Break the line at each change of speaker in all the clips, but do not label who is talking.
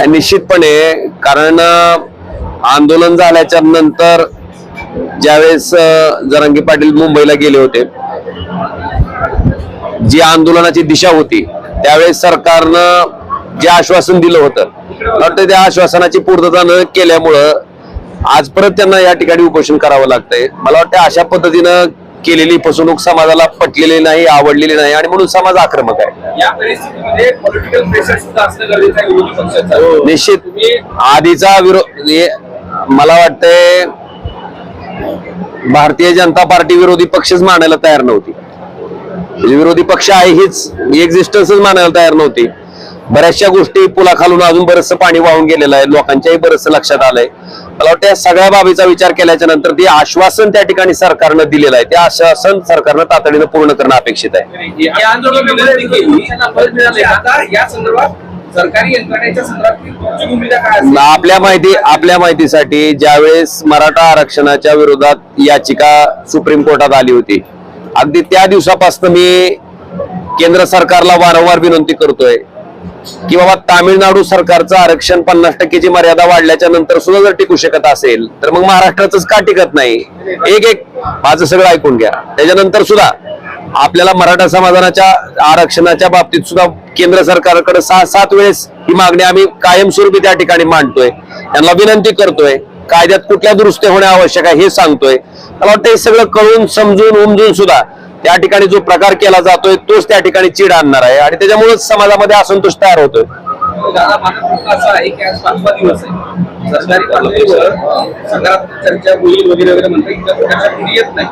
निश्चितपणे कारण आंदोलन झाल्याच्या नंतर ज्यावेळेस जरांगे पाटील मुंबईला गेले होते, जी आंदोलनाची दिशा होती त्यावेळेस सरकारनं जे आश्वासन दिलं होतं वाटतं त्या आश्वासनाची पूर्तता न केल्यामुळं आज परत त्यांना या ठिकाणी उपोषण करावं लागतंय। मला वाटतं अशा पद्धतीनं केलेली फसवणूक समाजाला पटलेली नाही, आवडलेली नाही आणि म्हणून समाज आक्रमक आहे।
या परिस्थितीमध्ये पॉलिटिकल प्रेशर सुद्धा असणं गरजेचं आहे विरोधी पक्षाचा।
निश्चित आधीचा विरोध मला वाटतंय भारतीय जनता पार्टी विरोधी पक्षच मानायला तयार नव्हती, विरोधी पक्ष आहे हीच एक्झिस्टन्सच मानायला तयार नव्हती। बऱ्याचशा गोष्टी पुलाखालून अजून बरंचसं पाणी वाहून गेलेलं आहे, लोकांच्याही बरंचसं लक्षात आलंय। मला वाटतं या सगळ्या बाबीचा विचार केल्याच्या नंतर ते आश्वासन त्या ठिकाणी सरकारनं दिलेलं आहे, ते आश्वासन सरकारनं तातडीनं पूर्ण करणं अपेक्षित आहे।
या आंदोलनामध्ये या संदर्भात सरकारी यंत्रणेच्या संदर्भात भूमिका काय असेल?
आपल्या माहितीसाठी ज्यावेळेस मराठा आरक्षणाच्या विरोधात याचिका सुप्रीम कोर्टात आली होती, अगदी त्या दिवसापासून मी केंद्र सरकारला वारंवार विनंती करतोय की बाबा तामिळनाडू सरकारचं आरक्षण 50% मर्यादा वाढल्याच्या नंतर सुद्धा जर टिकू शकत असेल तर मग महाराष्ट्राचंच का टिकत नाही? एक माझं सगळं ऐकून घ्या। त्याच्यानंतर सुद्धा आपल्याला मराठा समाजाच्या आरक्षणाच्या बाबतीत सुद्धा केंद्र सरकारकडे 6-7 वेळेस ही मागणी आम्ही कायमस्वरूपी त्या ठिकाणी मांडतोय, त्यांना विनंती करतोय, कायद्यात कुठल्या दुरुस्ती होणे आवश्यक आहे हे सांगतोय। मला वाटतं हे सगळं कळून समजून उमजून सुद्धा त्या ठिकाणी जो प्रकार केला जातोय तोच त्या ठिकाणी चीड आणणार आहे आणि त्याच्यामुळे समाजामध्ये असंतोष तयार होतोय।
दादा, माझा असं आहे की आज 5वा दिवस आहे, सरकारी पातळीवर सकारात्मक चर्चा होईल वगैरे वगैरे म्हणतात, येत नाही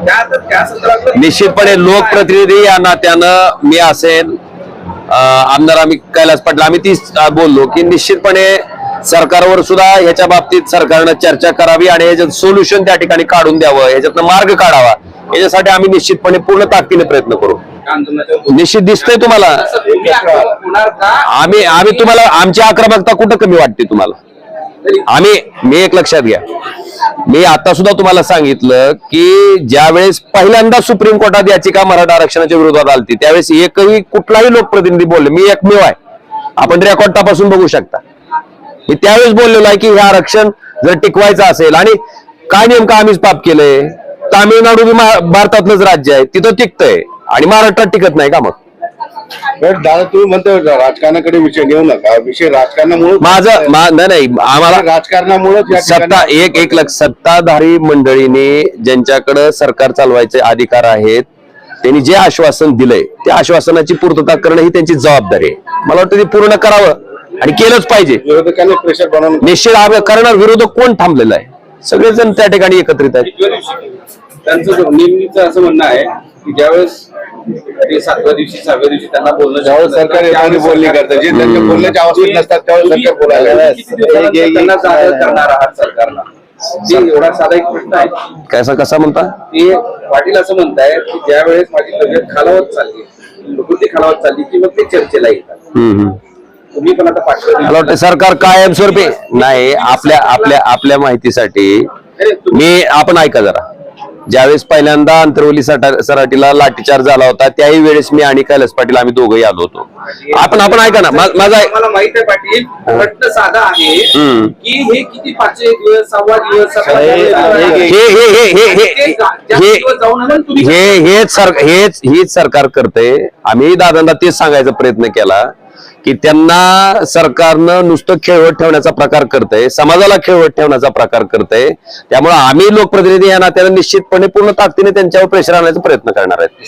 त्या संदर्भात
निश्चितपणे लोकप्रतिनिधी या नात्यानं मी असेल आमदार आम्ही कैलास पाटील आम्ही तीच बोललो की निश्चितपणे सरकारवर सुद्धा ह्याच्या बाबतीत सरकारनं चर्चा करावी आणि याच्यात सोल्युशन त्या ठिकाणी काढून द्यावं, याच्यातनं मार्ग काढावा, याच्यासाठी आम्ही निश्चितपणे पूर्ण ताकदीने प्रयत्न करू। निश्चित दिसतंय तुम्हाला आम्ही तुम्हाला आमची आक्रमकता कुठं कमी वाटते तुम्हाला? मी एक लक्षात घ्या, मी आता सुद्धा तुम्हाला सांगितलं की ज्यावेळेस पहिल्यांदा सुप्रीम कोर्टात याचिका मराठा आरक्षणाच्या विरोधात आलती त्यावेळेस एकही कुठलाही लोकप्रतिनिधी बोलले, मी एकमेव आहे, आपण रेकॉर्ड तपासून बघू शकता, मी त्यावेळेस बोललेलो आहे की हे आरक्षण जर टिकवायचं असेल आणि काय नेमकं आम्हीच पाप केलंय, तामिळनाडू भारतातलंच राज्य आहे तिथं टिकतंय आणि महाराष्ट्रात टिकत नाही का? मग
दादा तुम्ही म्हणतो राजकारणाकडे विषय घेऊ नका, विषय राजकारणामुळे
नाही आम्हाला
राजकारणामुळे
सत्ताधारी मंडळीने ज्यांच्याकडे सरकार चालवायचे अधिकार आहेत त्यांनी जे आश्वासन दिलंय त्या आश्वासनाची पूर्तता करणं ही त्यांची जबाबदारी आहे। मला वाटतं ते पूर्ण करावं आणि केलंच पाहिजे।
विरोधकांनी प्रेशर बनवून
निश्चित करणार, विरोधक कोण थांबलेला आहे? सगळेजण त्या ठिकाणी एकत्रित आहेत।
त्यांचं नेहमीच असं म्हणणं आहे की ज्यावेळेस ते 7व्या दिवशी 6व्या दिवशी त्यांना बोलणं
ज्यावेळेस सरकार एखादी बोलणी करतं जे त्यांच्या बोलण्याच्या आवश्यक नसतात त्यावेळेस सरकार बोलायला
करणार आहात सरकारला, ते एवढा साधा एक प्रश्न आहे।
कसा म्हणता
ते पाटील असं म्हणतायत की ज्यावेळेस माझी तब्येत खालावत चालली, प्रकृती खालावत चालली की मग ते चर्चेला येतात। तुम्ही पण आता
मला वाटतं सरकार कायमस्वरूपी नाही आपल्या माहितीसाठी आपण ऐका जरा, ज्यावेळेस पहिल्यांदा अंतरवली सराटीला लाठीचार्ज झाला होता त्याही वेळेस मी आणि कैलास पाटील आम्ही दोघंही आलो होतो। आपण ऐका ना, माझा
मला माहित आहे पाटील, प्रश्न साधा आहे की हे किती 5 दिवस 6वा दिवस
हेच सरकार करते। आम्ही दादांना तेच सांगायचा प्रयत्न केला की त्यांना सरकारनं नुसतं खेळवत ठेवण्याचा प्रकार करतंय, समाजाला खेळवत ठेवण्याचा प्रकार करतंय, त्यामुळे आम्ही लोकप्रतिनिधी या नात्याने निश्चितपणे पूर्ण ताकदीने त्यांच्यावर प्रेशर आणण्याचा प्रयत्न करणार आहेत।